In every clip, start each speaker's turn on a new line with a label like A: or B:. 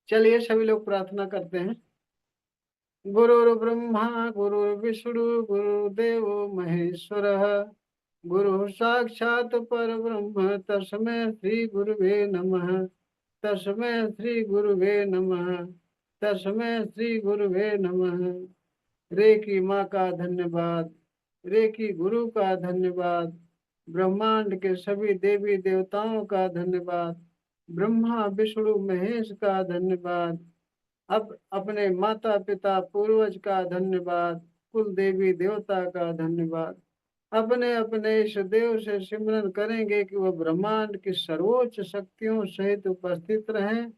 A: चलिए सभी लोग प्रार्थना करते हैं। गुरुर्ब्रह्मा गुरुर्विष्णु गुरुदेव महेश्वर, गुरु साक्षात परब्रह्म तस्मै श्री गुरुवे नमः। तस्मै श्री गुरुवे नमः। तस्मै श्री गुरुवे नमः। रे की माँ का धन्यवाद, रे की गुरु का धन्यवाद, ब्रह्मांड के सभी देवी देवताओं का धन्यवाद, ब्रह्मा विष्णु महेश का धन्यवाद, अब अपने माता पिता पूर्वज का धन्यवाद, कुल देवी देवता का धन्यवाद। अपने अपने इस देव से सिमरन करेंगे कि वह ब्रह्मांड की सर्वोच्च शक्तियों सहित उपस्थित रहें,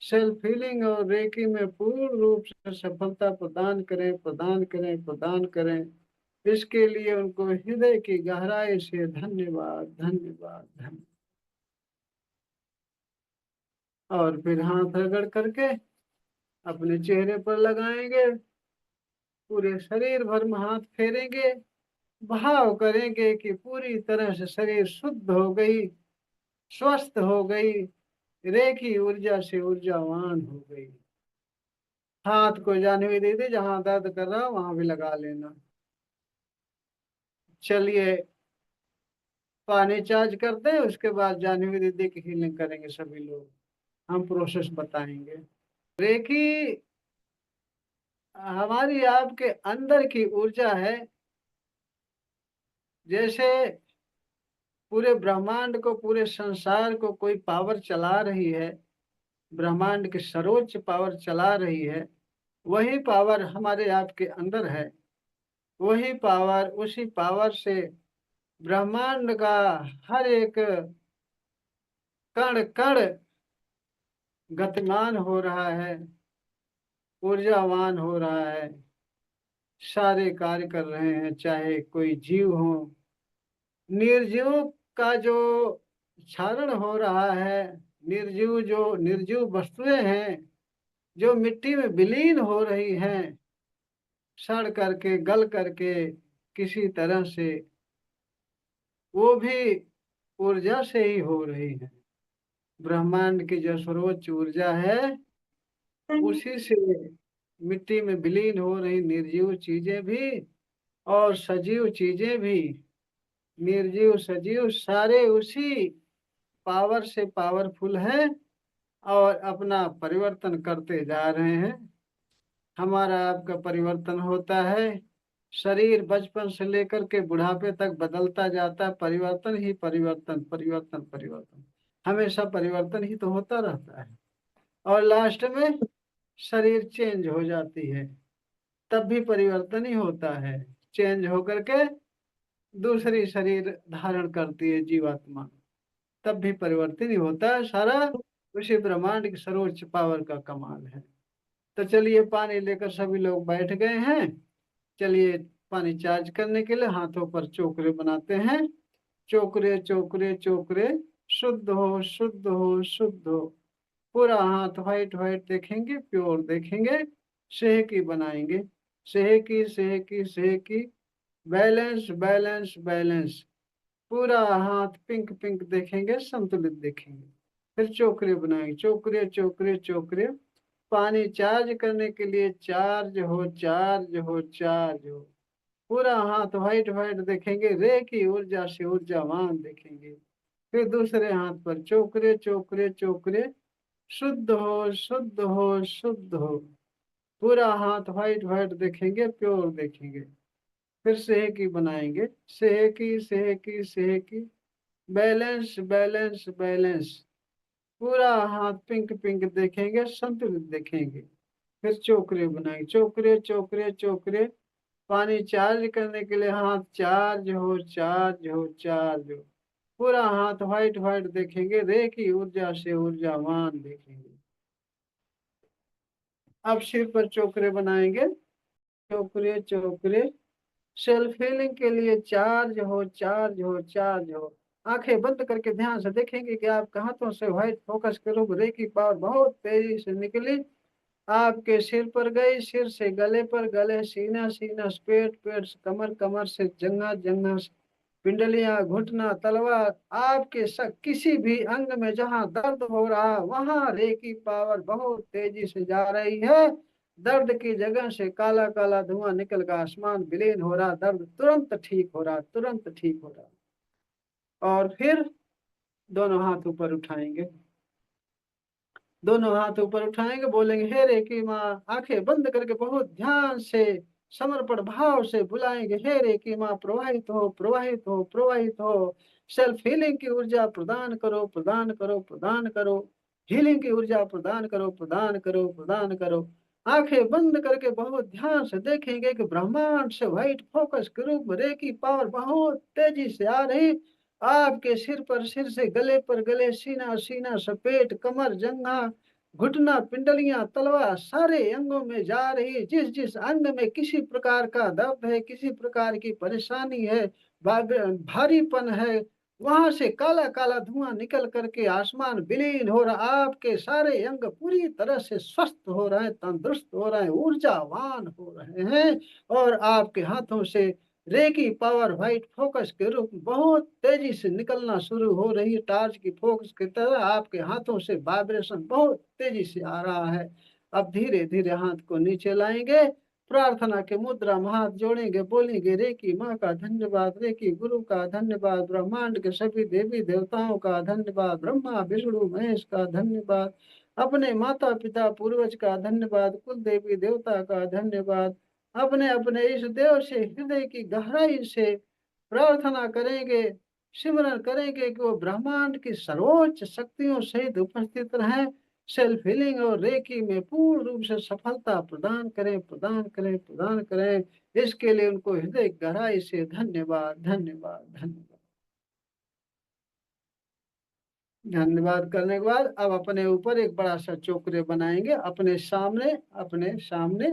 A: सेल्फ हीलिंग और रेकी में पूर्ण रूप से सफलता प्रदान करें, प्रदान करें, प्रदान करें। इसके लिए उनको हृदय की गहराई से धन्यवाद, धन्यवाद, धन्यवाद। और फिर हाथ रगड़ करके अपने चेहरे पर लगाएंगे, पूरे शरीर भर में हाथ फेरेंगे, भाव करेंगे कि पूरी तरह से शरीर शुद्ध हो गई, स्वस्थ हो गई, रेखी ऊर्जा से ऊर्जावान हो गई। हाथ को जाने दे दे, जहां दर्द कर रहा वहां भी लगा लेना। चलिए पानी चार्ज करते हैं, उसके बाद जानवी दीदी की हीलिंग करेंगे सभी लोग। हम प्रोसेस बताएंगे। रेखी हमारी आपके अंदर की ऊर्जा है। जैसे पूरे ब्रह्मांड को, पूरे संसार को कोई पावर चला रही है, ब्रह्मांड की सर्वोच्च पावर चला रही है, वही पावर हमारे आपके अंदर है। वही पावर, उसी पावर से ब्रह्मांड का हर एक कण कण गतिमान हो रहा है, ऊर्जावान हो रहा है, सारे कार्य कर रहे हैं। चाहे कोई जीव हो, निर्जीव का जो क्षरण हो रहा है, निर्जीव जो निर्जीव वस्तुएं हैं जो मिट्टी में विलीन हो रही हैं, सड़ करके गल करके किसी तरह से, वो भी ऊर्जा से ही हो रही है। ब्रह्मांड की जो सर्वोच्च ऊर्जा है, उसी से मिट्टी में विलीन हो रही निर्जीव चीजें भी और सजीव चीजें भी, निर्जीव सजीव सारे उसी पावर से पावरफुल है और अपना परिवर्तन करते जा रहे हैं। हमारा आपका परिवर्तन होता है। शरीर बचपन से लेकर के बुढ़ापे तक बदलता जाता है। परिवर्तन ही परिवर्तन, परिवर्तन परिवर्तन, हमेशा परिवर्तन ही तो होता रहता है। और लास्ट में शरीर चेंज हो जाती है, तब भी परिवर्तन ही होता है। चेंज होकर के दूसरी शरीर धारण करती है जीवात्मा, तब भी परिवर्तन ही होता है। सारा उसी ब्रह्मांड की सर्वोच्च पावर का कमाल है। तो चलिए पानी लेकर सभी लोग बैठ गए हैं। चलिए पानी चार्ज करने के लिए हाथों पर चोकरे बनाते हैं। चोकरे चोकरे चोकरे, शुद्ध हो, शुद्ध हो, शुद्ध हो। पूरा हाथ व्हाइट व्हाइट देखेंगे, प्योर देखेंगे। सेहकी बनाएंगे, सेहकी सेहकी सेहकी, बैलेंस बैलेंस बैलेंस। पूरा हाथ पिंक पिंक देखेंगे, संतुलित देखेंगे। फिर चोकरे बनाएंगे, चोकरे चोकरे चोकरे। पानी चार्ज करने के लिए चार्ज हो, चार्ज हो, चार्ज हो। पूरा हाथ व्हाइट व्हाइट देखेंगे, रे की ऊर्जा से ऊर्जावान देखेंगे। फिर दूसरे हाथ पर चोकरे चोकरे चोकरे, शुद्ध हो, शुद्ध हो, शुद्ध हो। पूरा हाथ व्हाइट व्हाइट देखेंगे, प्योर देखेंगे। फिर सेहकी बनाएंगे, सेहकी सेहकी सेहकी, बैलेंस बैलेंस बैलेंस। पूरा हाथ पिंक पिंक देखेंगे, संतुलित देखेंगे। फिर चोकरे बनाएंगे, चोकरे चोकरे चोकरे। पानी चार्ज करने के लिए हाथ चार्ज हो, चार्ज हो, चार्ज हो। पूरा हाथ व्हाइट व्हाइट देखेंगे, रे की ऊर्जा से ऊर्जावान देखेंगे। अब सिर पर चोकरे बनाएंगे, चोकरे चोकरे। सेल्फ हीलिंग के लिए चार्ज हो, चार्ज हो, चार्ज हो। आंखें बंद करके ध्यान से देखेंगे कि आपके हाथों से व्हाइट फोकस करो, रे की पावर बहुत तेजी से निकली, आपके सिर पर गई, सिर से गले पर, गले सीना, सीना से पेट, पेट से कमर, कमर से जंघा, जंघा से पिंडलियां, घुटना, तलवार, आपके किसी भी अंग में जहां दर्द हो रहा वहां रेकी पावर बहुत तेजी से जा रही है। दर्द की जगह से काला काला धुआं निकल कर आसमान विलीन हो रहा, दर्द तुरंत ठीक हो रहा, तुरंत ठीक हो रहा। और फिर दोनों हाथ ऊपर उठाएंगे, दोनों हाथ ऊपर उठाएंगे, बोलेंगे हे रेकी माँ। आंखें बंद करके बहुत ध्यान से समर्पण भाव से बुलाएंगे, हे रेकी माँ प्रवाहित हो, प्रवाहित हो, प्रवाहित हो। सेल्फ हीलिंग की ऊर्जा प्रदान करो, प्रदान करो, प्रदान करो। हीलिंग की ऊर्जा प्रदान करो, प्रदान करो, प्रदान करो। आंखें बंद करके बहुत ध्यान से देखेंगे कि ब्रह्मांड से व्हाइट फोकस के रूप में रेकी पावर बहुत तेजी से आ रही। आपके सिर पर, सिर से गले पर, गले, सीना, सीना से पेट, कमर, जंघा, घुटना, पिंडलियां, तलवा सारे अंगों में जा रही। जिस जिस अंग में किसी प्रकार का दर्द है, किसी प्रकार की परेशानी है, भारीपन है, वहां से काला काला धुआं निकल करके आसमान विलीन हो रहा। आपके सारे अंग पूरी तरह से स्वस्थ हो रहे हैं, तंदुरुस्त हो रहे हैं, ऊर्जावान हो रहे हैं। और आपके हाथों से रेकी पावर व्हाइट फोकस के रूप में बहुत तेजी से निकलना शुरू हो रही है। टार्च की फोकस की तरह आपके हाथों से वाइब्रेशन बहुत तेजी से आ रहा है। अब धीरे धीरे हाथ को नीचे लाएंगे, प्रार्थना के मुद्रा में हाथ जोड़ेंगे, बोलेंगे रेकी माँ का धन्यवाद, रेकी गुरु का धन्यवाद, ब्रह्मांड के सभी देवी देवताओं का धन्यवाद, ब्रह्मा विष्णु महेश का धन्यवाद, अपने माता पिता पूर्वज का धन्यवाद, कुल देवी देवता का धन्यवाद। अपने अपने इस देव से हृदय की गहराई से प्रार्थना करेंगे, सिमरन करेंगे कि वो ब्रह्मांड की सर्वोच्च शक्तियों सहित उपस्थित रहें, सेल्फ हीलिंग और रेकी में पूर्ण रूप से सफलता प्रदान करें, प्रदान करें, प्रदान करें। इसके लिए उनको हृदय गहराई से धन्यवाद, धन्यवाद, धन्यवाद। धन्यवाद करने के बाद अब अपने ऊपर एक बड़ा सा चोकरे बनाएंगे, अपने सामने, अपने सामने,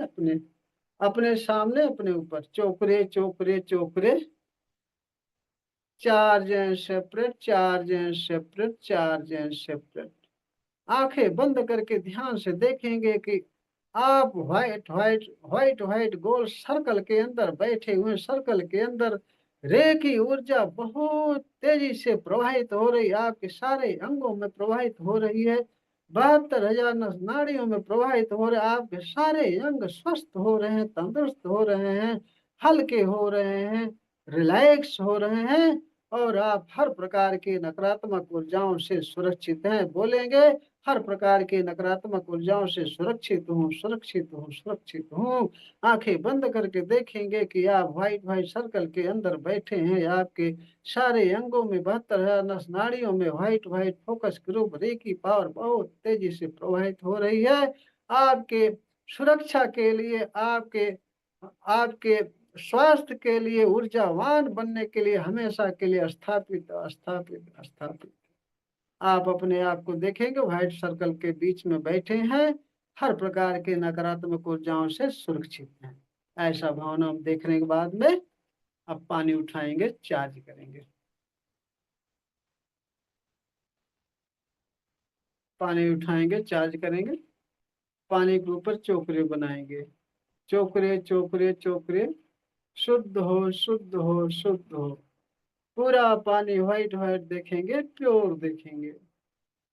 A: अपने सामने, अपने ऊपर चोकरे, चोकरे, चोकरे। Charge and separate, charge and separate, charge and separate. आंखें बंद करके ध्यान से देखेंगे कि आप व्हाइट व्हाइट व्हाइट व्हाइट गोल सर्कल के अंदर बैठे हुए, सर्कल के अंदर रे की ऊर्जा बहुत तेजी से प्रवाहित हो रही, आपके सारे अंगों में प्रवाहित हो रही है। 72,000 नाड़ियों में प्रवाहित हो रहे, आपके सारे अंग स्वस्थ हो रहे हैं, तंदुरुस्त हो रहे हैं, हल्के हो रहे हैं, रिलैक्स हो रहे हैं। और आप हर प्रकार की नकारात्मक ऊर्जाओं से सुरक्षित हैं। बोलेंगे हर प्रकार की नकारात्मक ऊर्जाओं से सुरक्षित हूँ, सुरक्षित हूँ, सुरक्षित हूँ। आंखें बंद करके देखेंगे कि आप व्हाइट व्हाइट सर्कल के अंदर बैठे हैं। आपके सारे अंगों में 72,000 नस नाड़ियों में व्हाइट व्हाइट फोकस के रूप रेकी पावर बहुत तेजी से प्रवाहित हो रही है। आपके सुरक्षा के लिए, आपके आपके स्वास्थ्य के लिए, ऊर्जावान बनने के लिए, हमेशा के लिए स्थापित, स्थापित, स्थापित। आप अपने आप को देखेंगे व्हाइट सर्कल के बीच में बैठे हैं, हर प्रकार के नकारात्मक ऊर्जाओं से सुरक्षित हैं। ऐसा भावना हम देखने के बाद में अब पानी उठाएंगे, चार्ज करेंगे। पानी उठाएंगे, चार्ज करेंगे। पानी के ऊपर चोकरे बनाएंगे, चोकरे, चोकरे, चोकरे। शुद्ध हो, शुद्ध हो, शुद्ध हो। पूरा पानी व्हाइट व्हाइट देखेंगे, प्योर देखेंगे।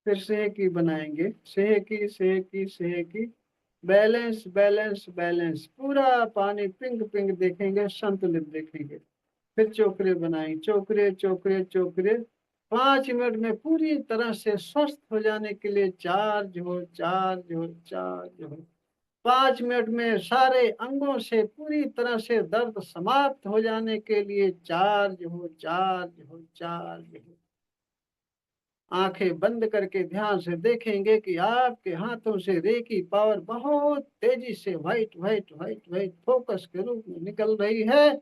A: फिर सेहकी बनाएंगे, सेहकी, सेहकी, सेहकी। Balance, balance, balance. पूरा पानी पिंक पिंक देखेंगे, संतुलित देखेंगे। फिर चोकरे बनाएंगे, चोकरे, चोकरे, चोकरे। 5 मिनट में पूरी तरह से स्वस्थ हो जाने के लिए चार्ज हो, चार्ज हो, चार्ज हो। 5 मिनट में सारे अंगों से पूरी तरह से दर्द समाप्त हो जाने के लिए चार्ज हो, चार्ज हो, चार्ज हो। आंखें बंद करके ध्यान से देखेंगे कि आपके हाथों से रेकी पावर बहुत तेजी से white white white white focus के रूप में निकल रही है।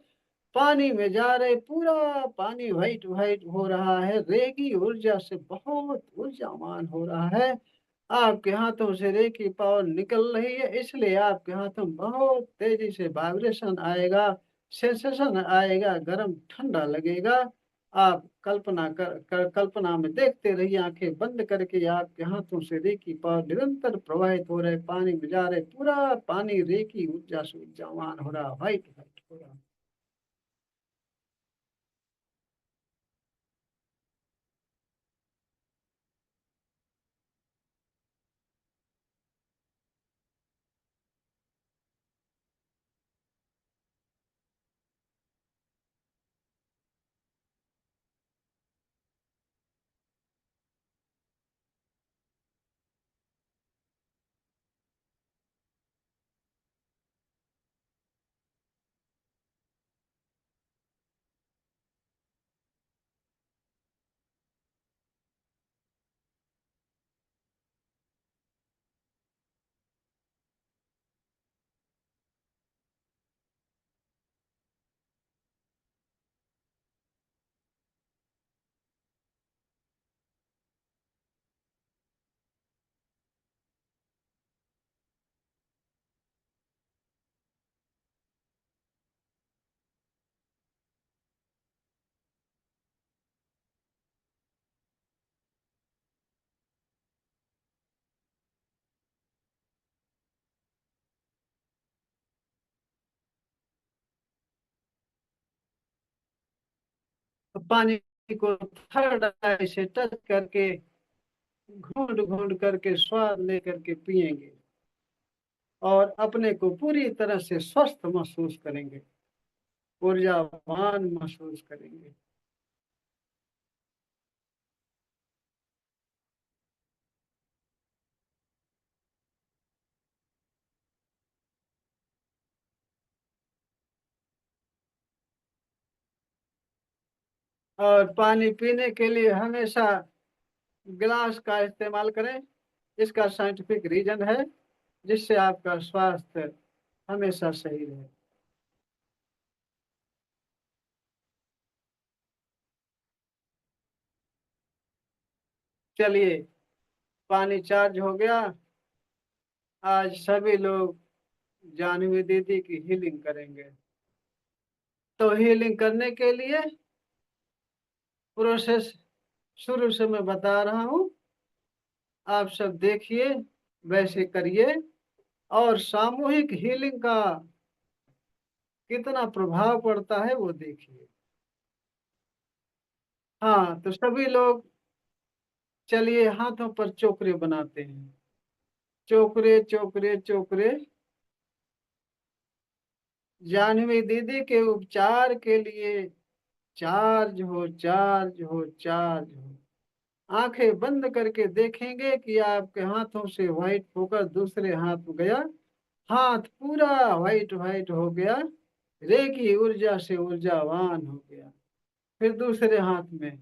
A: पानी में जा रहे, पूरा पानी व्हाइट व्हाइट हो रहा है, रेकी ऊर्जा से बहुत ऊर्जावान हो रहा है। आपके हाथों से रेकी पावर निकल रही है, इसलिए आपके हाथों में बहुत तेजी से वाइब्रेशन आएगा, सेंसेशन आएगा, गर्म ठंडा लगेगा। आप कल्पना में देखते रहिए, आंखें बंद करके आपके हाथों से रेकी पावर निरंतर प्रवाहित हो रहे, पानी में जा रहे, पूरा पानी रेकी ऊर्जा से ऊर्जावान हो रहा, व्हाइट व्हाइट हो रहा। पानी को थर्ड आई से टच करके घूंट घूंट करके स्वाद लेकर के पिएंगे और अपने को पूरी तरह से स्वस्थ महसूस करेंगे, ऊर्जावान महसूस करेंगे। और पानी पीने के लिए हमेशा गिलास का इस्तेमाल करें। इसका साइंटिफिक रीजन है, जिससे आपका स्वास्थ्य हमेशा सही रहे। चलिए, पानी चार्ज हो गया। आज सभी लोग जानवी दीदी की हीलिंग करेंगे। तो हीलिंग करने के लिए प्रोसेस शुरू से मैं बता रहा हूँ, आप सब देखिए, वैसे करिए और सामूहिक हीलिंग का कितना प्रभाव पड़ता है वो देखिए। हाँ, तो सभी लोग चलिए हाथों पर चोकरे बनाते हैं। चोकरे चोकरे चोकरे जानवी दीदी के उपचार के लिए चार्ज हो, चार्ज हो, चार्ज हो। आंखें बंद करके देखेंगे कि आपके हाथों से व्हाइट होकर दूसरे हाथ में गया। हाथ पूरा व्हाइट व्हाइट हो गया, रेखी ऊर्जा से ऊर्जावान हो गया। फिर दूसरे हाथ में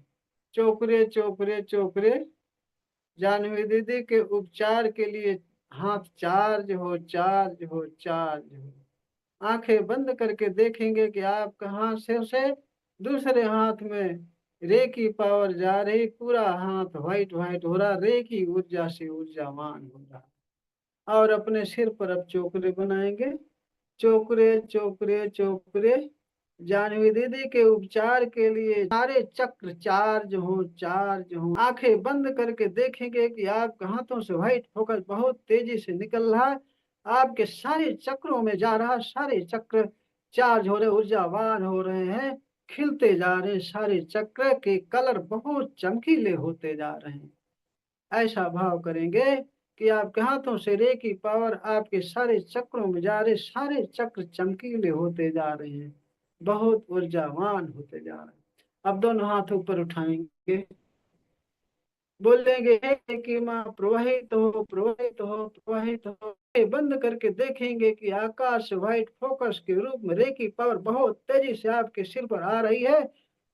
A: चोकरे चोकरे चोकरे जानवी दीदी के उपचार के लिए हाथ चार्ज हो, चार्ज हो, चार्ज हो। आंखें बंद करके देखेंगे कि आप कहाँ से दूसरे हाथ में रे की पावर जा रही, पूरा हाथ व्हाइट व्हाइट हो रहा, रे की ऊर्जा से ऊर्जावान हो रहा। और अपने सिर पर अब चोकरे बनाएंगे। चोकरे चोकरे चोकरे जानवी दीदी के उपचार के लिए सारे चक्र चार्ज हो, चार्ज हो। आंखें बंद करके देखेंगे कि आपके हाथों से व्हाइट फोकस बहुत तेजी से निकल रहा है, आपके सारे चक्रों में जा रहा, सारे चक्र चार्ज हो रहे, ऊर्जावान हो रहे हैं, खिलते जा रहे हैं, सारे चक्र के कलर बहुत चमकीले होते जा रहे हैं। ऐसा भाव करेंगे कि आपके हाथों से रे की पावर आपके सारे चक्रों में जा रहे, सारे चक्र चमकीले होते जा रहे हैं, बहुत ऊर्जावान होते जा रहे हैं। अब दोनों हाथ ऊपर उठाएंगे, बोलेंगे हे कि माँ प्रवाहित हो, प्रवाहित हो, प्रवाहित हो। ये बंद करके देखेंगे कि आकाश व्हाइट फोकस के रूप में रे की पावर बहुत तेजी से आपके सिर पर आ रही है।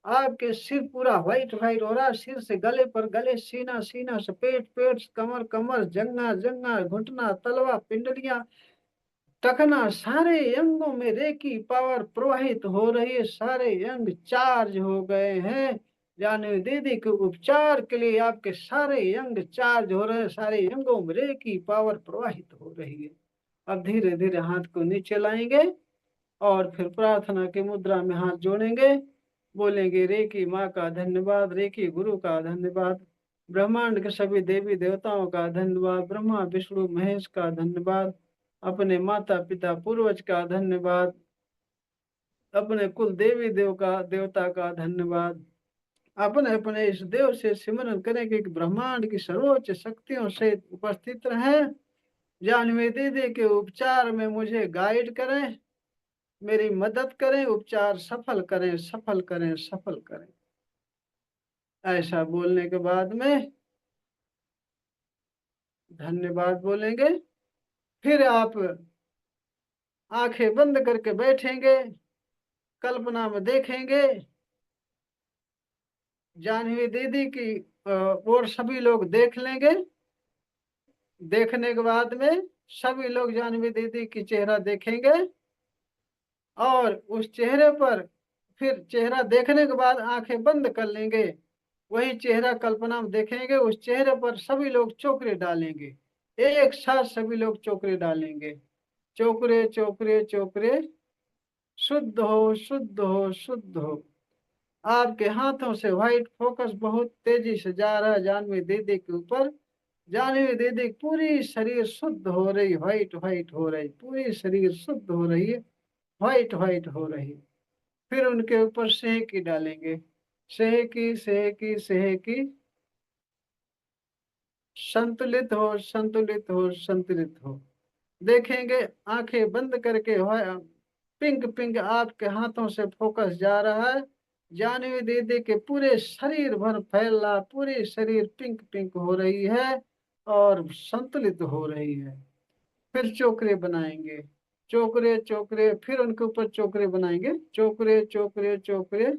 A: आपके सिर पूरा व्हाइट व्हाइट हो रहा है, सिर से गले पर, गले सीना, सीना से पेट, पेट से कमर, कमर जंगा, जंगा घुटना, तलवा, पिंडलियां, टखना, सारे अंगों में रे की पावर प्रवाहित हो रही है, सारे अंग चार्ज हो गए हैं। जानवी दीदी के उपचार के लिए आपके सारे अंग चार्ज हो रहे हैं, सारे अंगों में रे की पावर प्रवाहित हो रही है। अब धीरे धीरे हाथ को नीचे लाएंगे और फिर प्रार्थना की मुद्रा में हाथ जोड़ेंगे, बोलेंगे रे की माँ का धन्यवाद, रे की गुरु का धन्यवाद, ब्रह्मांड के सभी देवी देवताओं का धन्यवाद, ब्रह्मा विष्णु महेश का धन्यवाद, अपने माता पिता पूर्वज का धन्यवाद, अपने कुल देवी देवता का धन्यवाद। अपने अपने इस देव से सिमरन करें कि ब्रह्मांड की सर्वोच्च शक्तियों से उपस्थित रहे, जानवी दीदी के उपचार में मुझे गाइड करें, मेरी मदद करें, उपचार सफल करें, सफल करें, सफल करें। ऐसा बोलने के बाद में धन्यवाद बोलेंगे। फिर आप आंखें बंद करके बैठेंगे, कल्पना में देखेंगे जानवी दीदी की और सभी लोग देख लेंगे। देखने के बाद में सभी लोग जानवी दीदी की चेहरा देखेंगे और उस चेहरे पर फिर चेहरा देखने के बाद आंखें बंद कर लेंगे। वही चेहरा कल्पना में देखेंगे, उस चेहरे पर सभी लोग चोकरे डालेंगे, एक साथ सभी लोग चोकरे डालेंगे। चोकरे चोकरे चोकरे, शुद्ध हो, शुद्ध हो, शुद्ध हो। आपके हाथों से व्हाइट फोकस बहुत तेजी से जा रहा है जानवी दीदी के ऊपर। जानवी दीदी पूरी शरीर शुद्ध हो रही, व्हाइट व्हाइट हो रही, पूरी शरीर शुद्ध हो रही है, व्हाइट व्हाइट हो रही। फिर उनके ऊपर सेक ही डालेंगे, सेहकी सेहकी सेहकी, संतुलित हो संतुलित हो संतुलित हो। देखेंगे आंखें बंद करके, पिंक पिंक आपके हाथों से फोकस जा रहा है। जानवी दीदी के पूरे शरीर भर फैला, पूरी शरीर पिंक पिंक हो रही है और संतुलित हो रही है। फिर चोकरे बनाएंगे, चोकरे चोकरे, फिर उनके ऊपर चोकरे बनाएंगे, चोकरे चोकरे चोकरे।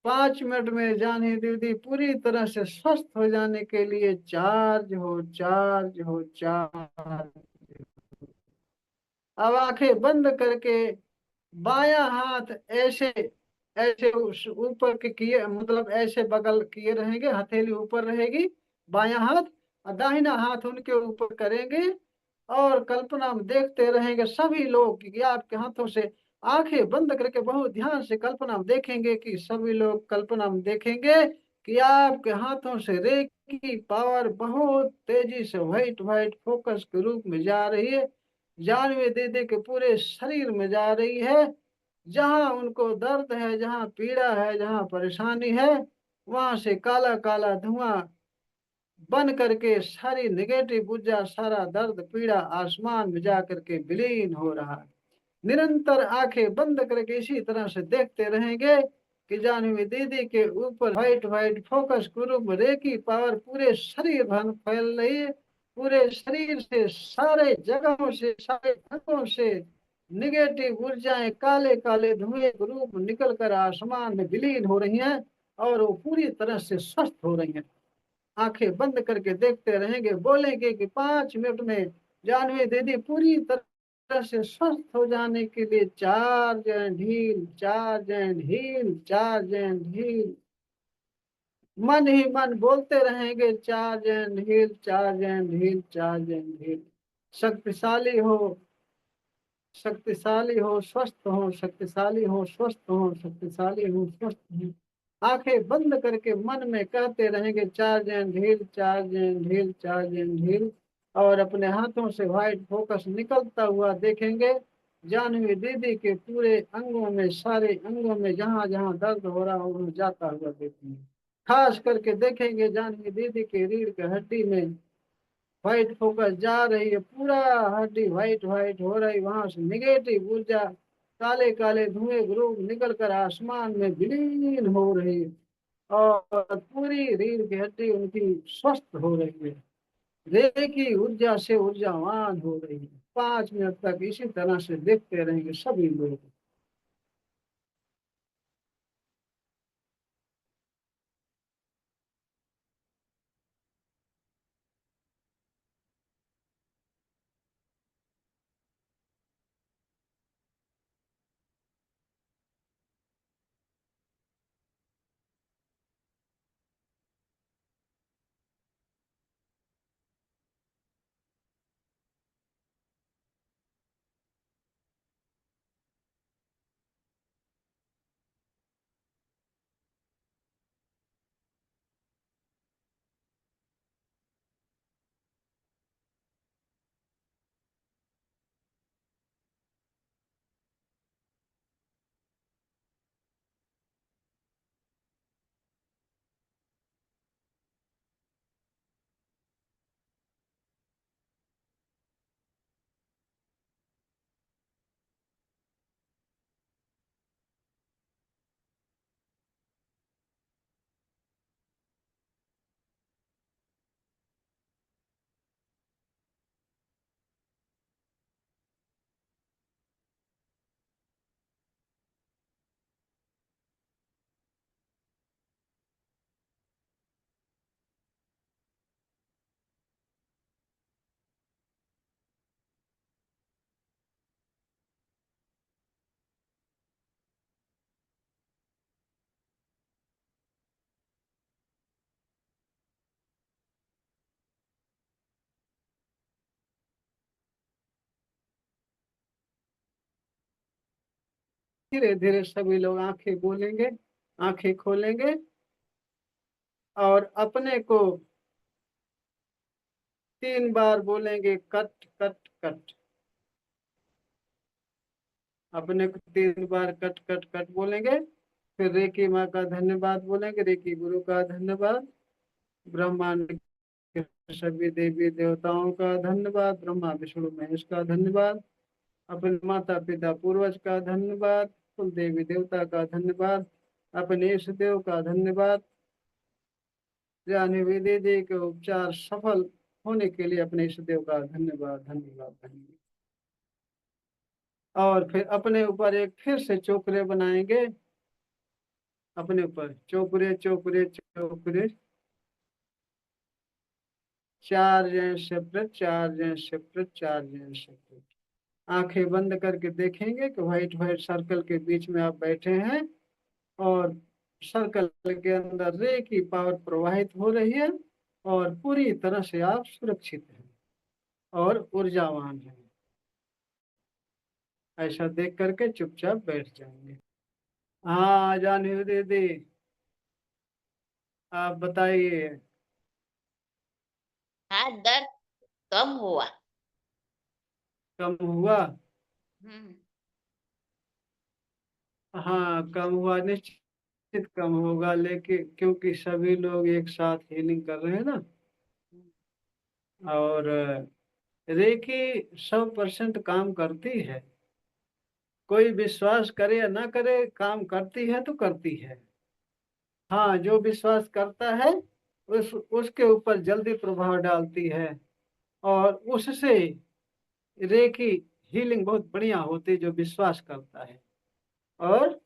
A: 5 मिनट में जानवी दीदी पूरी तरह से स्वस्थ हो जाने के लिए चार्ज हो चार्ज हो चार्ज। अब आंखें बंद करके बायां हाथ ऐसे ऐसे उस ऊपर के किए, मतलब ऐसे बगल किए रहेंगे, हथेली ऊपर रहेगी बायां हाथ, और दाहिना हाथ उनके ऊपर करेंगे। और कल्पना में देखते रहेंगे सभी लोग कि आपके हाथों से, आंखें बंद करके बहुत ध्यान से कल्पना में देखेंगे कि सभी लोग कल्पना में देखेंगे कि आपके हाथों से रेकी पावर बहुत तेजी से व्हाइट व्हाइट फोकस के रूप में जा रही है, जानवी दीदी के पूरे शरीर में जा रही है। जहां उनको दर्द है, जहां पीड़ा है, जहां परेशानी है, वहां से काला काला धुआं बन करके सारी निगेटिव ऊर्जा, सारा दर्द पीड़ा आसमान में जा करके विलीन हो रहा है। निरंतर आंखें बंद करके इसी तरह से देखते रहेंगे कि जानवी दीदी के ऊपर व्हाइट व्हाइट फोकस ग्रुप में रेकी पावर पूरे शरीर भर फैल रही है। पूरे शरीर से, सारे जगहों से, सारे अंगों से निगेटिव ऊर्जाएं काले काले धुएं के रूप में निकल कर आसमान में विलीन हो रही हैं और वो पूरी तरह से स्वस्थ हो रही हैं। आंखें बंद करके देखते रहेंगे, बोलेंगे कि 5 मिनट में जानवी दीदी पूरी तरह से स्वस्थ हो जाने के लिए charge and heal, charge and heal, charge and heal. मन ही मन बोलते रहेंगे charge and heal, charge and heal, charge and heal. शक्तिशाली हो, शक्तिशाली हो, स्वस्थ हो, शक्तिशाली हो, स्वस्थ हो, शक्तिशाली हो, स्वस्थ हो। आंखें बंद करके मन में कहते रहेंगे charge and heal, charge and heal, charge and heal. और अपने हाथों से व्हाइट फोकस निकलता हुआ देखेंगे जानवी दीदी के पूरे अंगों में, सारे अंगों में जहां जहां दर्द हो रहा हो वहां जाता हुआ देखेंगे। खास करके देखेंगे जानवी दीदी के रीढ़ की हड्डी में व्हाइट फोकस जा रही है, पूरा हड्डी व्हाइट व्हाइट हो रही, वहां से निगेटिव ऊर्जा काले काले धुएं ग्रुप निकल कर आसमान में विलीन हो रही है और पूरी रीढ़ की हड्डी उनकी स्वस्थ हो रही है, रेखी की ऊर्जा से ऊर्जावान हो रही है। 5 मिनट तक इसी तरह से देखते रहेंगे सभी लोग। धीरे धीरे सभी लोग आंखें बोलेंगे, आंखें खोलेंगे और अपने को 3 बार बोलेंगे कट कट कट। अपने को 3 बार कट कट कट बोलेंगे। फिर रेकी माँ का धन्यवाद बोलेंगे, रेकी गुरु का धन्यवाद, ब्रह्मांड के सभी देवी देवताओं का धन्यवाद, ब्रह्मा विष्णु महेश का धन्यवाद, अपने माता पिता पूर्वज का धन्यवाद, कुल देवी देवता का धन्यवाद, अपने इष्ट देव का धन्यवाद, जाह्नवी दीदी के उपचार सफल होने के लिए अपने इष्ट देव का धन्यवाद धन्यवाद धन्यवाद। और फिर अपने ऊपर एक फिर से चोकरे बनाएंगे, अपने ऊपर चोकरे चोकरे चोकरे, चार जन सेपरेट, चार जन सेपरेट, चार जन सेपरेट। आंखें बंद करके देखेंगे कि व्हाइट व्हाइट सर्कल के बीच में आप बैठे हैं और सर्कल के अंदर रे की पावर प्रवाहित हो रही है और पूरी तरह से आप सुरक्षित हैं और ऊर्जावान हैं। ऐसा देख करके चुपचाप बैठ जाएंगे। हाँ जाह्नवी दीदी, आप बताइए।
B: हाँ, दर्द कम हुआ।
A: कम हुआ?
B: हम्म।
A: हाँ कम हुआ, निश्चित कम होगा, लेकिन क्योंकि सभी लोग एक साथ हीलिंग कर रहे हैं ना। और रेकी 100% काम करती है, कोई विश्वास करे या ना करे, काम करती है तो करती है। हाँ जो विश्वास करता है उसके ऊपर जल्दी प्रभाव डालती है और उससे रेकी हीलिंग बहुत बढ़िया होती है जो विश्वास करता है, और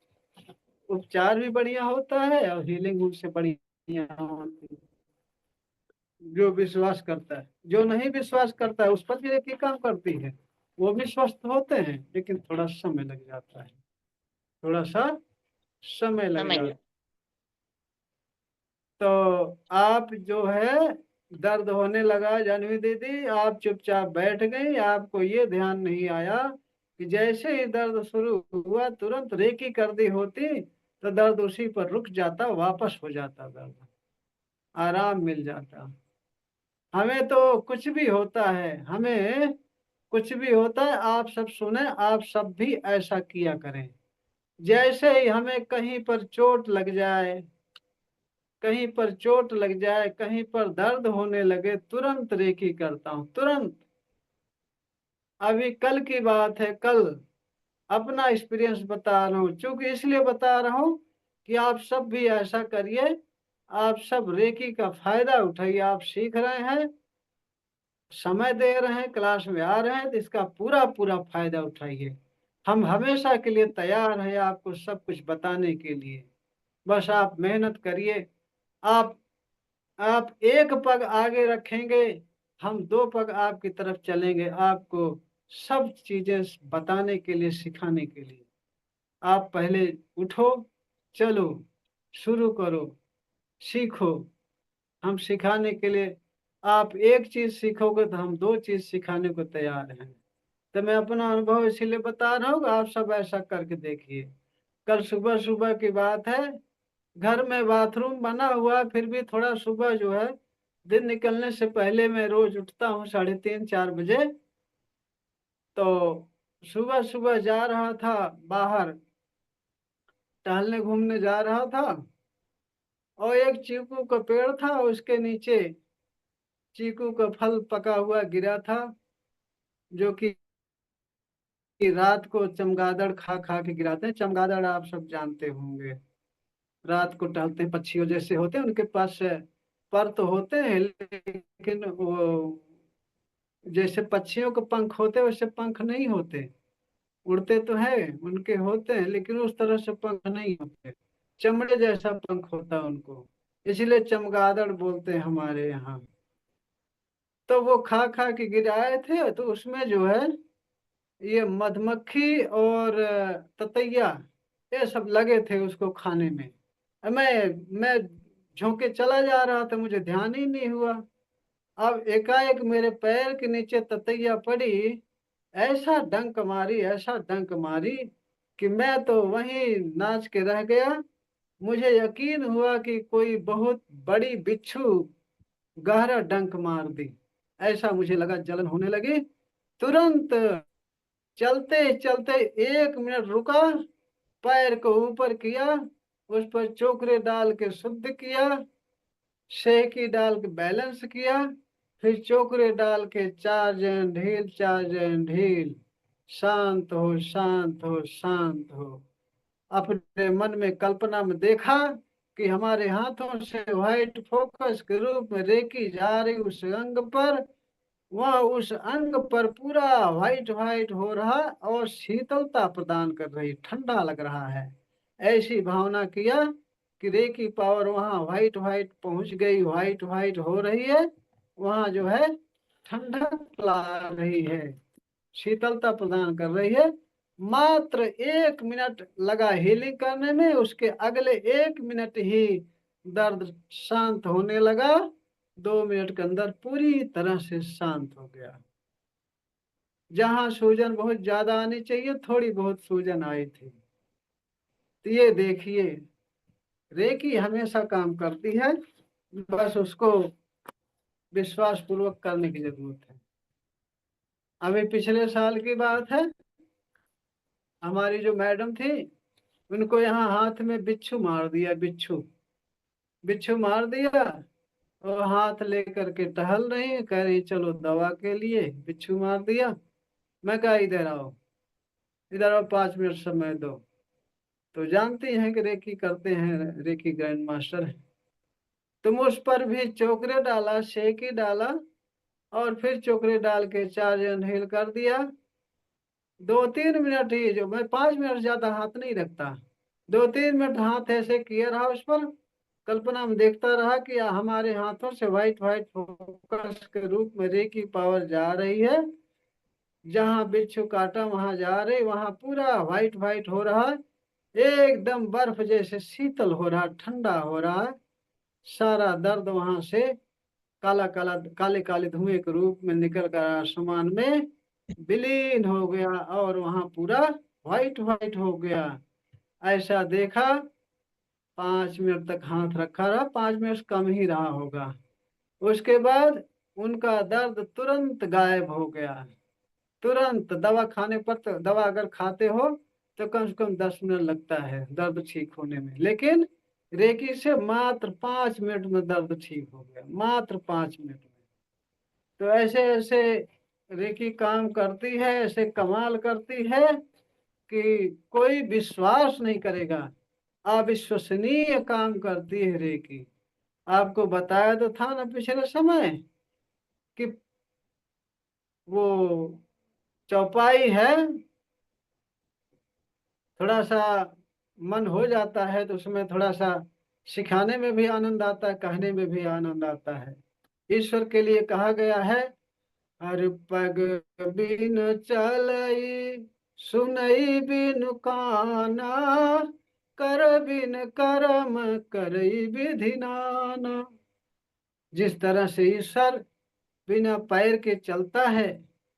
A: उपचार भी बढ़िया होता है और हीलिंग उनसे बढ़िया होती है जो विश्वास करता है। जो नहीं विश्वास करता है उस पर भी एक ही काम करती है, वो भी स्वस्थ होते हैं लेकिन थोड़ा समय लग जाता है, थोड़ा सा समय लग
B: समझ लो।
A: जाता। तो आप जो है, दर्द होने लगा जाह्नवी दीदी, आप चुपचाप बैठ गई, आपको ये ध्यान नहीं आया कि जैसे ही दर्द शुरू हुआ तुरंत रेकी कर दी होती तो दर्द उसी पर रुक जाता, वापस हो जाता, दर्द आराम मिल जाता। हमें तो कुछ भी होता है, हमें कुछ भी होता है, आप सब सुने, आप सब भी ऐसा किया करें। जैसे ही हमें कहीं पर चोट लग जाए, कहीं पर चोट लग जाए, कहीं पर दर्द होने लगे, तुरंत रेकी करता हूँ, तुरंत। अभी कल की बात है, कल अपना एक्सपीरियंस बता रहा हूँ, चूंकि इसलिए बता रहा हूँ कि आप सब भी ऐसा करिए। आप सब रेकी का फायदा उठाइए, आप सीख रहे हैं, समय दे रहे हैं, क्लास में आ रहे हैं, तो इसका पूरा पूरा फायदा उठाइए। हम हमेशा के लिए तैयार हैं आपको सब कुछ बताने के लिए, बस आप मेहनत करिए। आप आप एक पग आगे रखेंगे, हम दो पग आपकी तरफ चलेंगे, आपको सब चीजें बताने के लिए, सिखाने के लिए। आप पहले उठो, चलो, शुरू करो, सीखो। हम सिखाने के लिए, आप एक चीज सीखोगे तो हम दो चीज सिखाने को तैयार हैं। तो मैं अपना अनुभव इसीलिए बता रहा हूँ, आप सब ऐसा करके देखिए। कल सुबह सुबह की बात है, घर में बाथरूम बना हुआ, फिर भी थोड़ा सुबह जो है, दिन निकलने से पहले मैं रोज उठता हूँ 3:30 4 बजे। तो सुबह सुबह जा रहा था बाहर, टहलने घूमने जा रहा था, और एक चीकू का पेड़ था, उसके नीचे चीकू का फल पका हुआ गिरा था, जो कि रात को चमगादड़ खा खा के गिराते हैं। चमगादड़ आप सब जानते होंगे, रात को टहलते हैं, पक्षियों जैसे होते हैं, उनके पास पर तो होते हैं, लेकिन वो जैसे पक्षियों के पंख होते हैं वैसे पंख नहीं होते। उड़ते तो है, उनके होते हैं, लेकिन उस तरह से पंख नहीं होते, चमड़े जैसा पंख होता है उनको, इसलिए चमगादड़ बोलते हैं हमारे यहाँ। तो वो खा खा के गिराए थे, तो उसमें जो है ये मधुमक्खी और ततैया, ये सब लगे थे उसको खाने में। मैं झोंके चला जा रहा था, मुझे ध्यान ही नहीं हुआ। अब एकाएक मेरे पैर के नीचे ततैया पड़ी, ऐसा डंक मारी, ऐसा डंक मारी कि मैं तो वहीं नाच के रह गया। मुझे यकीन हुआ कि कोई बहुत बड़ी बिच्छू गहरा डंक मार दी, ऐसा मुझे लगा, जलन होने लगी। तुरंत चलते चलते 1 मिनट रुका, पैर को ऊपर किया, उस पर चोकरे डाल के शुद्ध किया, सेकी डाल के बैलेंस किया, फिर चोकरे डाल के चार्ज एंड ढील, चार्ज एंड ढील। शांत हो, शांत हो, शांत हो। अपने मन में कल्पना में देखा कि हमारे हाथों से व्हाइट फोकस के रूप में रेकी जा रही उस अंग पर, वह उस अंग पर पूरा व्हाइट व्हाइट हो रहा और शीतलता प्रदान कर रही, ठंडा लग रहा है। ऐसी भावना किया कि रेकी पावर वहां व्हाइट व्हाइट पहुंच गई, व्हाइट व्हाइट हो रही है, वहां जो है ठंडक ला रही है, शीतलता प्रदान कर रही है। मात्र 1 मिनट लगा हीलिंग करने में, उसके अगले 1 मिनट ही दर्द शांत होने लगा। 2 मिनट के अंदर पूरी तरह से शांत हो गया। जहां सूजन बहुत ज्यादा आनी चाहिए, थोड़ी बहुत सूजन आई थी। तो ये देखिए, रेकी हमेशा काम करती है, बस उसको विश्वास पूर्वक करने की जरूरत है। अभी पिछले साल की बात है, हमारी जो मैडम थी, उनको यहाँ हाथ में बिच्छू मार दिया, बिच्छू बिच्छू मार दिया। और हाथ लेकर के टहल रही है, कह रही चलो दवा के लिए, बिच्छू मार दिया। मैं कहा इधर आओ, इधर आओ, 5 मिनट समय दो। तो जानती हैं कि रेकी करते हैं, रेकी ग्रैंड मास्टर है। तुम उस पर भी चोकरे डाला, शेकी डाला, और फिर चोकरे डाल के चार्ज एंड हील कर दिया। 2-3 मिनट ही, जो मैं 5 मिनट ज्यादा हाथ नहीं रखता, 2-3 मिनट हाथ ऐसे किया रहा उस पर, कल्पना में देखता रहा कि हमारे हाथों से व्हाइट व्हाइट फोकस के रूप में रेकी पावर जा रही है। जहां बिच्छू काटा वहां जा रही, वहां पूरा व्हाइट व्हाइट हो रहा है, एकदम बर्फ जैसे शीतल हो रहा, ठंडा हो रहा है। सारा दर्द वहां से काला काला, काले काले धुएं के रूप में निकल कर आसमान में विलीन हो गया, और वहां पूरा व्हाइट व्हाइट हो गया। ऐसा देखा, 5 मिनट तक हाथ रखा रहा, 5 मिनट से कम ही रहा होगा। उसके बाद उनका दर्द तुरंत गायब हो गया। तुरंत दवा खाने पर, तो दवा अगर खाते हो तो कम से कम 10 मिनट लगता है दर्द ठीक होने में, लेकिन रेकी से मात्र 5 मिनट में दर्द ठीक हो गया, मात्र 5 मिनट में। तो ऐसे ऐसे रेकी काम करती है, ऐसे कमाल करती है कि कोई विश्वास नहीं करेगा। अविश्वसनीय काम करती है रेकी। आपको बताया तो था ना पिछले समय कि वो चौपाई है, थोड़ा सा मन हो जाता है तो उसमें थोड़ा सा सिखाने में भी आनंद आता है, कहने में भी आनंद आता है। ईश्वर के लिए कहा गया है, हर पग बिन चलई, सुनई बिन काना, कर बिन करम करई विधि नाना। जिस तरह से ईश्वर बिना पैर के चलता है,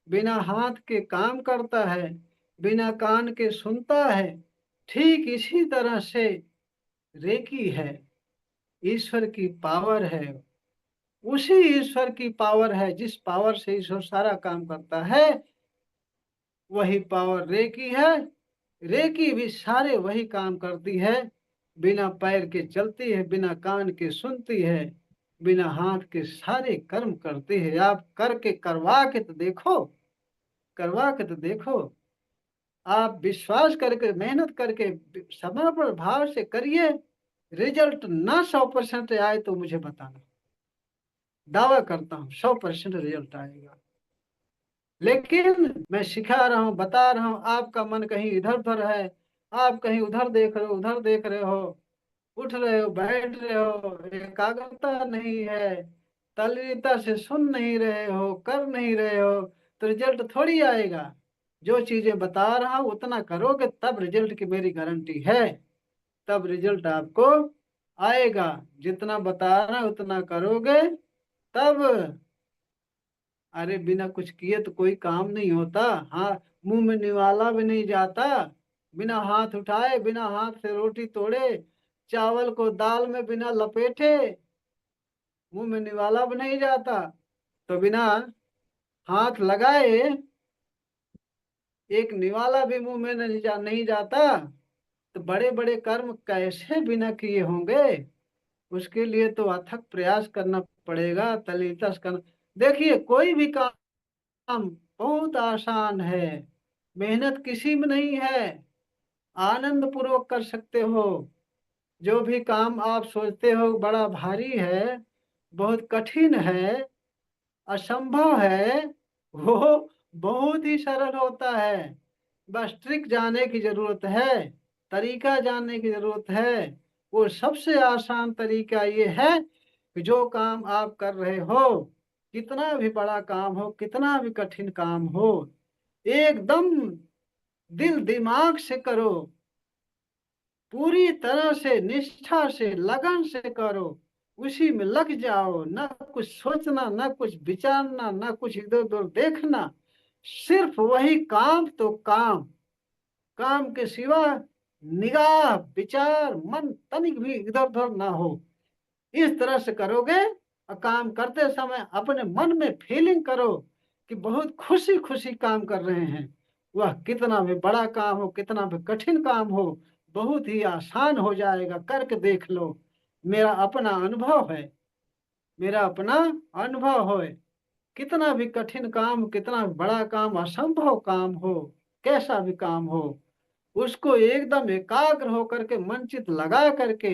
A: बिना हाथ के काम करता है, बिना कान के सुनता है, ठीक इसी तरह से रेकी है, ईश्वर की पावर है। उसी ईश्वर की पावर है, जिस पावर से ईश्वर सारा काम करता है, वही पावर रेकी है। रेकी भी सारे वही काम करती है, बिना पैर के चलती है, बिना कान के सुनती है, बिना हाथ के सारे कर्म करती है। आप करके करवा के तो देखो, करवा के तो देखो। आप विश्वास करके, मेहनत करके, समर्पण भाव से करिए। रिजल्ट ना 100% आए तो मुझे बताना, दावा करता हूँ 100% रिजल्ट आएगा। लेकिन मैं सिखा रहा हूँ, बता रहा हूँ, आपका मन कहीं इधर उधर है, आप कहीं उधर देख रहे हो, उधर देख रहे हो, उठ रहे हो, बैठ रहे हो, एकाग्रता नहीं है, तल्लीनता से सुन नहीं रहे हो, कर नहीं रहे हो, तो रिजल्ट थोड़ी आएगा। जो चीजें बता रहा हूँ उतना करोगे तब रिजल्ट की मेरी गारंटी है, तब रिजल्ट आपको आएगा। जितना बता रहा हूं उतना करोगे तब। अरे बिना कुछ किए तो कोई काम नहीं होता। हाँ, मुंह में निवाला भी नहीं जाता, बिना हाथ उठाए, बिना हाथ से रोटी तोड़े, चावल को दाल में बिना लपेटे मुंह में निवाला भी नहीं जाता। तो बिना हाथ लगाए एक निवाला भी मुंह में नहीं जाता। तो बड़े बड़े कर्म कैसे बिना किए होंगे? उसके लिए तो अथक प्रयास करना पड़ेगा, तलीतस करना। देखिए, कोई भी काम बहुत आसान है, मेहनत किसी में नहीं है, आनंद पूर्वक कर सकते हो। जो भी काम आप सोचते हो बड़ा भारी है, बहुत कठिन है, असंभव है, वो बहुत ही सरल होता है। बस ट्रिक जानने की जरूरत है, तरीका जानने की जरूरत है। वो सबसे आसान तरीका ये है कि जो काम आप कर रहे हो, कितना भी बड़ा काम हो, कितना भी कठिन काम हो, एकदम दिल दिमाग से करो, पूरी तरह से निष्ठा से लगन से करो, उसी में लग जाओ, ना कुछ सोचना, ना कुछ विचारना, ना कुछ इधर उधर देखना, सिर्फ वही काम तो काम, काम के सिवा निगाह विचार मन तनिक भी इधर उधर ना हो। इस तरह से करोगे और काम करते समय अपने मन में फीलिंग करो कि बहुत खुशी खुशी काम कर रहे हैं। वह कितना भी बड़ा काम हो, कितना भी कठिन काम हो, बहुत ही आसान हो जाएगा, करके देख लो। मेरा अपना अनुभव है, मेरा अपना अनुभव है। कितना भी कठिन काम, कितना भी बड़ा काम, असंभव काम हो, कैसा भी काम हो, उसको एकदम एकाग्र होकर के मन चित लगा करके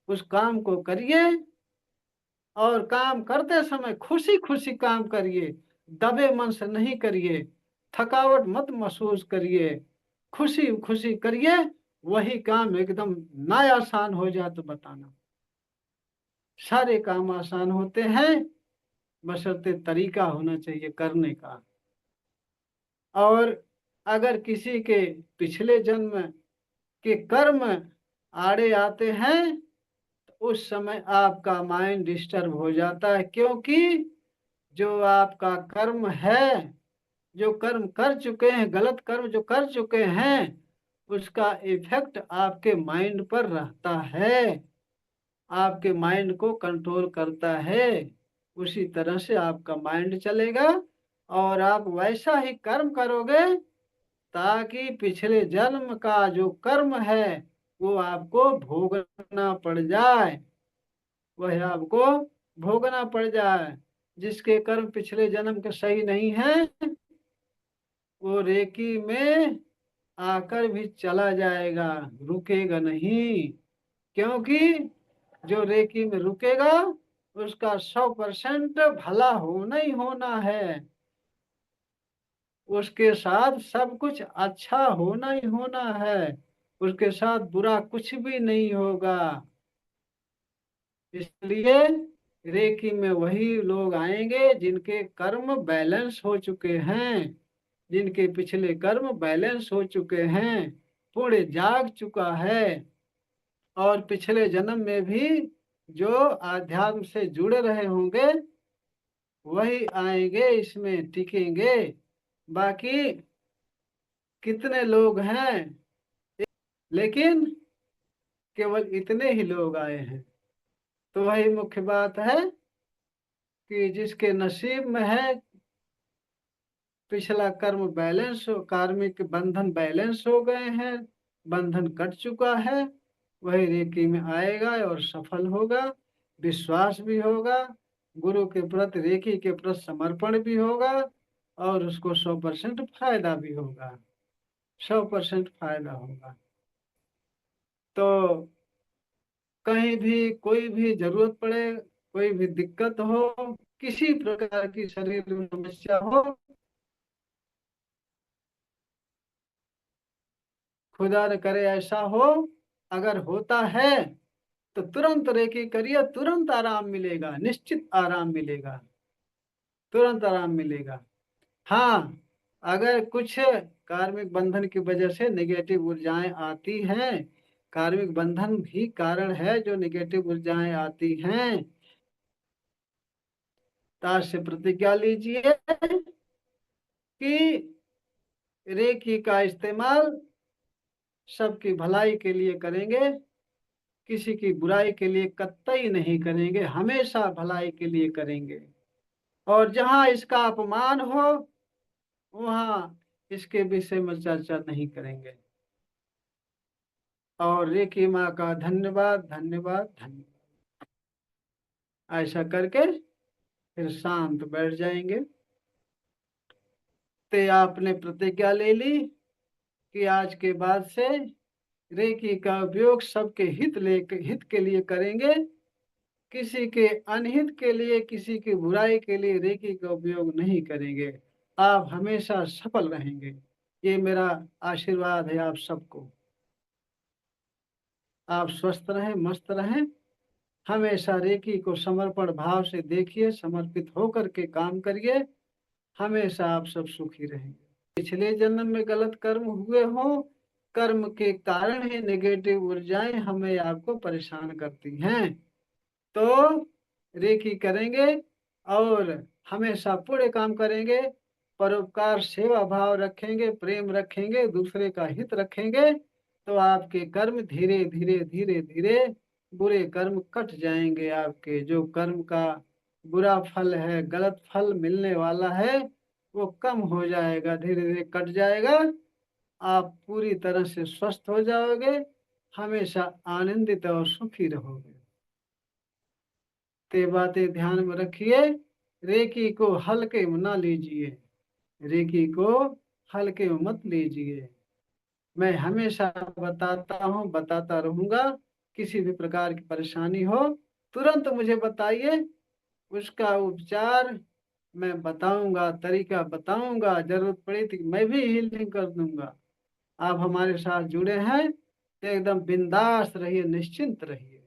A: उस काम को करिए। और काम करते समय खुशी खुशी काम करिए, दबे मन से नहीं करिए, थकावट मत महसूस करिए, खुशी खुशी करिए। वही काम एकदम ना आसान हो जाए तो बताना। सारे काम आसान होते हैं, बशर्ते तरीका होना चाहिए करने का। और अगर किसी के पिछले जन्म के कर्म आड़े आते हैं, उस समय आपका माइंड डिस्टर्ब हो जाता है, क्योंकि जो आपका कर्म है, जो कर्म कर चुके हैं, गलत कर्म जो कर चुके हैं, उसका इफेक्ट आपके माइंड पर रहता है, आपके माइंड को कंट्रोल करता है। उसी तरह से आपका माइंड चलेगा और आप वैसा ही कर्म करोगे, ताकि पिछले जन्म का जो कर्म है वो आपको भोगना पड़ जाए, वह आपको भोगना पड़ जाए। जिसके कर्म पिछले जन्म के सही नहीं है, वो रेकी में आकर भी चला जाएगा, रुकेगा नहीं। क्योंकि जो रेकी में रुकेगा, उसका 100% भला होना ही होना है, उसके साथ सब कुछ अच्छा होना ही होना है, उसके साथ बुरा कुछ भी नहीं होगा। इसलिए रेकी में वही लोग आएंगे जिनके कर्म बैलेंस हो चुके हैं, जिनके पिछले कर्म बैलेंस हो चुके हैं, पुण्य जाग चुका है, और पिछले जन्म में भी जो आध्यात्म से जुड़े रहे होंगे वही आएंगे, इसमें टिकेंगे। बाकी कितने लोग हैं, लेकिन केवल इतने ही लोग आए हैं। तो वही मुख्य बात है कि जिसके नसीब में है पिछला कर्म बैलेंस हो, कार्मिक बंधन बैलेंस हो गए हैं, बंधन कट चुका है, वही रेकी में आएगा और सफल होगा, विश्वास भी होगा, गुरु के प्रति रेकी के प्रति समर्पण भी होगा, और उसको 100% फायदा भी होगा, 100% फायदा होगा। तो कहीं भी कोई भी जरूरत पड़े, कोई भी दिक्कत हो, किसी प्रकार की शरीर में समस्या हो, खुदा न करे ऐसा हो, अगर होता है तो तुरंत रेकी करिए, तुरंत आराम मिलेगा, निश्चित आराम मिलेगा, तुरंत आराम मिलेगा। हाँ, अगर कुछ कार्मिक बंधन की वजह से नेगेटिव ऊर्जाएं आती हैं, कार्मिक बंधन भी कारण है जो नेगेटिव ऊर्जाएं आती हैं, तो आज से प्रतिज्ञा लीजिए कि रेकी का इस्तेमाल सबकी भलाई के लिए करेंगे, किसी की बुराई के लिए कतई नहीं करेंगे, हमेशा भलाई के लिए करेंगे। और जहां इसका अपमान हो, वहां इसके विषय में चर्चा नहीं करेंगे। और रेकी माँ का धन्यवाद धन्यवाद धन्यवाद, ऐसा करके फिर शांत बैठ जाएंगे। तो आपने प्रतिज्ञा ले ली कि आज के बाद से रेकी का उपयोग सबके हित के लिए करेंगे, किसी के अनहित के लिए, किसी की बुराई के लिए रेकी का उपयोग नहीं करेंगे। आप हमेशा सफल रहेंगे, ये मेरा आशीर्वाद है आप सबको। आप स्वस्थ रहें, मस्त रहें, हमेशा रेकी को समर्पण भाव से देखिए, समर्पित होकर के काम करिए, हमेशा आप सब सुखी रहेंगे। पिछले जन्म में गलत कर्म हुए हो, कर्म के कारण ही नेगेटिव ऊर्जाएं हमें आपको परेशान करती हैं। तो रेकी करेंगे और हमेशा पूरे काम करेंगे, परोपकार सेवा भाव रखेंगे, प्रेम रखेंगे, दूसरे का हित रखेंगे, तो आपके कर्म धीरे धीरे धीरे धीरे बुरे कर्म कट जाएंगे। आपके जो कर्म का बुरा फल है, गलत फल मिलने वाला है, वो कम हो जाएगा, धीरे धीरे कट जाएगा। आप पूरी तरह से स्वस्थ हो जाओगे, हमेशा आनंदित और सुखी रहोगे। ते बातें ध्यान में रखिए, रेकी को हल्के में ना लीजिए, रेकी को हल्के में मत लीजिए। मैं हमेशा बताता हूँ, बताता रहूंगा। किसी भी प्रकार की परेशानी हो तुरंत मुझे बताइए, उसका उपचार मैं बताऊंगा, तरीका बताऊंगा, जरूरत पड़ी तो मैं भी हीलिंग कर दूंगा। आप हमारे साथ जुड़े हैं तो एकदम बिंदास रहिए, निश्चिंत रहिए।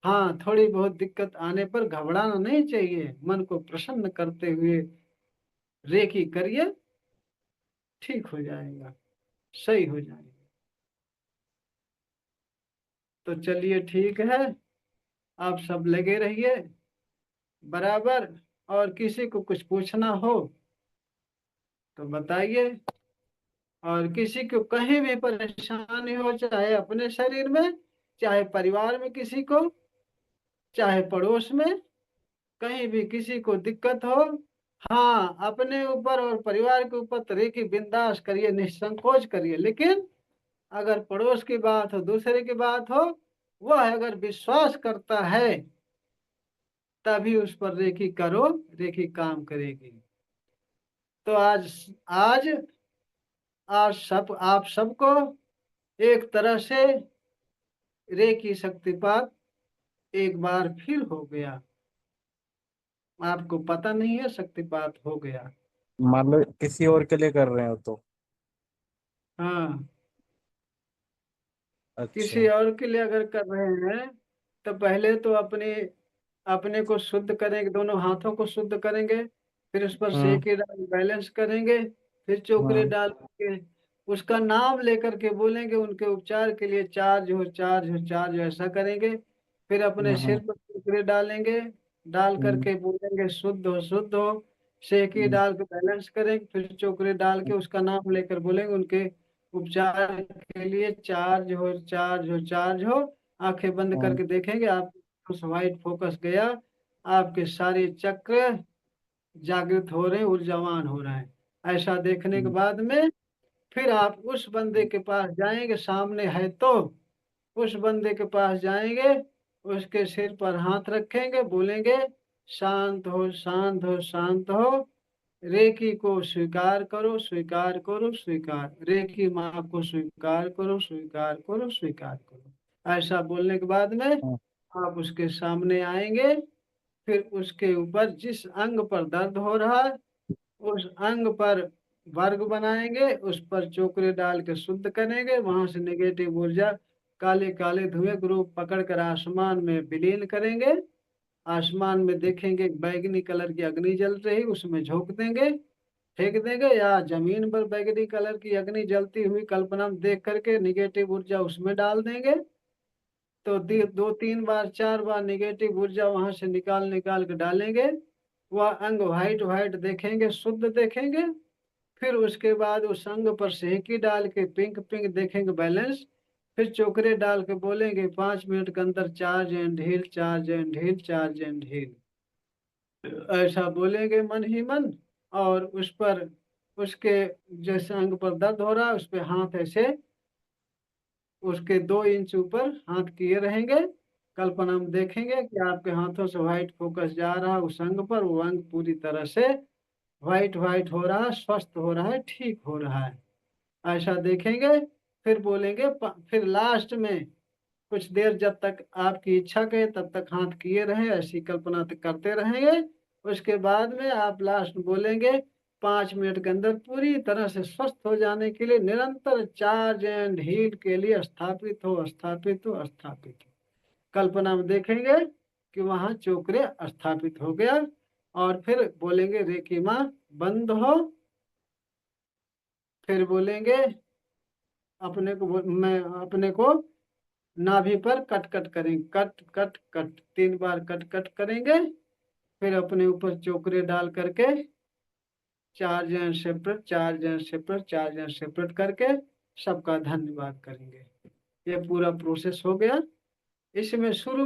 A: हाँ, थोड़ी बहुत दिक्कत आने पर घबराना नहीं चाहिए, मन को प्रसन्न करते हुए रेकी करिए, ठीक हो जाएगा, सही हो जाएगा। तो चलिए ठीक है, आप सब लगे रहिए बराबर, और किसी को कुछ पूछना हो तो बताइए। और किसी को कहीं भी परेशानी हो, चाहे अपने शरीर में, चाहे परिवार में किसी को, चाहे पड़ोस में, कहीं भी किसी को दिक्कत हो, हाँ, अपने ऊपर और परिवार के ऊपर तरह की बिंदास करिए, निसंकोच करिए। लेकिन अगर पड़ोस की बात हो, दूसरे की बात हो, वह अगर विश्वास करता है तभी उस पर रेकी करो, रेकी काम करेगी। तो आज आज सब आप सबको एक तरह से रेकी शक्तिपात एक बार फिर हो गया, आपको पता नहीं है, शक्तिपात हो गया।
C: मान लो किसी और के लिए कर रहे हो तो।
A: हाँ,
C: अच्छा।
A: किसी और के लिए अगर कर रहे हैं तो पहले तो अपने अपने को शुद्ध करेंगे, दोनों हाथों को शुद्ध करेंगे, फिर उस पर
C: हम्म।
A: सेके डाल बैलेंस करेंगे, फिर चोकरे
C: हम्म।
A: डाल के उसका नाम लेकर के बोलेंगे, उनके उपचार के लिए चार्ज हो, चार्ज हो, चार्ज हो, ऐसा करेंगे। फिर अपने सिर
C: हम्म।
A: पर चोकरे डालेंगे, डाल
C: हम्म।
A: करके बोलेंगे शुद्ध हो, शुद्ध हो। सेके
C: हम्म।
A: डाल के बैलेंस करेंगे, फिर चोकरे डाल के उसका नाम लेकर बोलेंगे, उनके उपचार के लिए चार्ज हो, चार्ज हो, चार्ज हो। आंखें बंद
C: हम्म।
A: करके देखेंगे आप, उस व्हाइट फोकस गया, आपके सारे चक्र जागृत हो रहे हैं, ऊर्जावान हो रहे हैं। ऐसा देखने के
C: हम्म।
A: बाद में फिर आप उस बंदे के पास जाएंगे, सामने है तो उस बंदे के पास जाएंगे, उसके सिर पर हाथ रखेंगे, बोलेंगे शांत हो, शांत हो, शांत हो, रेकी को स्वीकार करो, स्वीकार करो, स्वीकार, रेकी माँ को स्वीकार करो, स्वीकार करो, स्वीकार करो। ऐसा बोलने के बाद में
C: हम्म।
A: आप उसके सामने आएंगे, फिर उसके ऊपर जिस अंग पर दर्द हो रहा है उस अंग पर वर्ग बनाएंगे, उस पर चोकरे डाल के शुद्ध करेंगे, वहां से नेगेटिव ऊर्जा काले काले धुएं के रूप पकड़कर आसमान में विलीन करेंगे। आसमान में देखेंगे बैगनी कलर की अग्नि जल रही, उसमें झोंक देंगे, फेंक देंगे, या जमीन पर बैगनी कलर की अग्नि जलती हुई कल्पना में देख करके निगेटिव ऊर्जा उसमें डाल देंगे। तो दो तीन बार, चार बार निगेटिव ऊर्जा वहां से निकाल निकाल के डालेंगे, वह अंग व्हाइट व्हाइट देखेंगे, शुद्ध देखेंगे। फिर उसके बाद उस अंग पर सेकी डाल के पिंक पिंक देखेंगे, बैलेंस। फिर चोकरे डाल के बोलेंगे 5 मिनट के अंदर charge and heal, charge and heal, charge and heal, ऐसा बोलेंगे मन ही मन। और उस पर, उसके, जैसे अंग पर दर्द हो रहा है उस पर हाथ ऐसे, उसके 2 इंच ऊपर हाथ किए रहेंगे। कल्पना में देखेंगे कि आपके हाथों से व्हाइट फोकस जा रहा है उस अंग पर, वो अंग पूरी तरह से व्हाइट व्हाइट हो रहा है, स्वस्थ हो रहा है, ठीक हो रहा है, ऐसा देखेंगे। फिर बोलेंगे फिर लास्ट में कुछ देर जब तक आपकी इच्छा कहे तब तक हाथ किए रहें, ऐसी कल्पना तक करते रहेंगे। उसके बाद में आप लास्ट में बोलेंगे 5 मिनट के अंदर पूरी तरह से स्वस्थ हो जाने के लिए निरंतर चार्ज एंड हील के लिए स्थापित हो, स्थापित हो, स्थापित हो। कल्पना में देखेंगे कि वहां चोकरे स्थापित हो गया। और फिर बोलेंगे रेकी माँ बंद हो। फिर बोलेंगे मैं अपने को नाभि पर कट कट करेंगे, कट कट कट 3 बार कट कट करेंगे। फिर अपने ऊपर चोकरे डाल करके charge and separate, charge and separate, charge and separate करके सबका धन्यवाद करेंगे। ये पूरा प्रोसेस हो गया। इसमें शुरू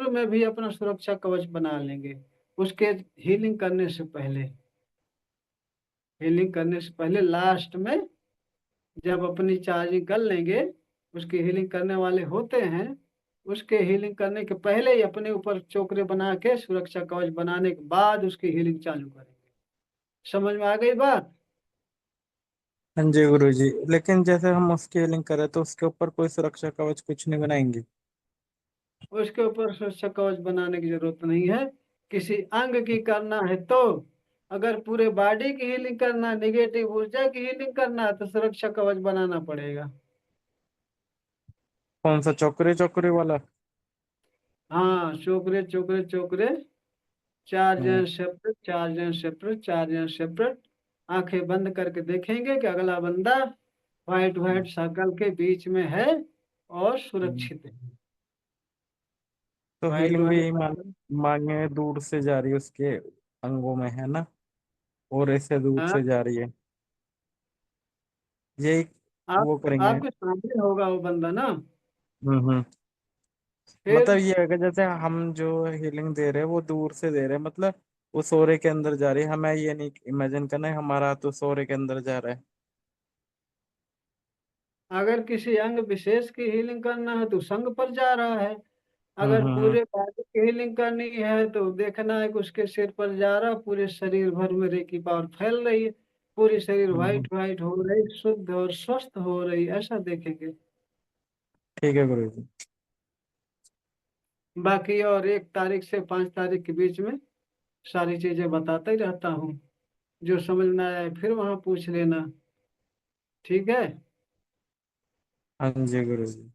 A: में भी अपना सुरक्षा कवच बना लेंगे। उसके हीलिंग करने से पहले लास्ट में जब अपनी चार्जिंग कर लेंगे, उसकी हीलिंग करने वाले होते हैं, उसके हीलिंग करने के पहले ही अपने ऊपर चोकरे बना के सुरक्षा कवच बनाने के बाद उसकी हीलिंग चालू करेंगे। समझ में आ गई बात?
C: हाँ जी गुरु जी, लेकिन जैसे हम उसकी हीलिंग करें तो उसके ऊपर कोई सुरक्षा कवच कुछ नहीं बनाएंगे?
A: उसके ऊपर सुरक्षा कवच बनाने की जरूरत नहीं है। किसी अंग की करना है तो, अगर पूरे बॉडी की हीलिंग करना, निगेटिव ऊर्जा की हीलिंग करना है तो सुरक्षा कवच बनाना पड़ेगा।
C: कौन सा, चौकरे चौकरे वाला?
A: हाँ, चोकरे चोकरे चोकरे, charge
C: hmm.
A: And separate, charge and separate, charge and separate. आंखें बंद करके देखेंगे कि अगला बंदा व्हाइट व्हाइट सर्कल के बीच में है और
C: हम्म।
A: सुरक्षित है।
C: तो
A: व्हाइट
C: हीलिंग भी
A: व्हाइट
C: यही
A: सर्कल।
C: मांगे दूर से जा रही है उसके अंगों में, है ना? और ऐसे दूर
A: हाँ,
C: से जा रही है, यही
A: आप
C: वो करेंगे।
A: आपके सामने होगा वो बंदा ना।
C: हम्म।
A: फिर
C: मतलब ये है कि जैसे हम जो हीलिंग दे रहे हैं वो दूर से दे रहे हैं, मतलब वो सोरे के अंदर जा रही है, हमें ये नहीं इमेजिन करना है हमारा तो सोरे के अंदर जा रहा है।
A: अगर किसी अंग विशेष की हीलिंग करना है तो संग पर जा रहा है।
C: हम्म।
A: अगर
C: हम्म।
A: पूरे बॉडी की हीलिंग करनी है तो देखना है कि उसके सिर पर जा रहा, पूरे शरीर भर में रेकी पावर फैल रही है, पूरी शरीर
C: हम्म।
A: व्हाइट व्हाइट हो रही, शुद्ध और स्वस्थ हो रही, ऐसा देखेंगे।
C: ठीक है गुरु जी।
A: बाकी और 1 तारीख से 5 तारीख के बीच में सारी चीजें बताता ही रहता हूँ। जो समझ में आए फिर वहां पूछ लेना। ठीक है।
C: हाँ जी गुरु जी।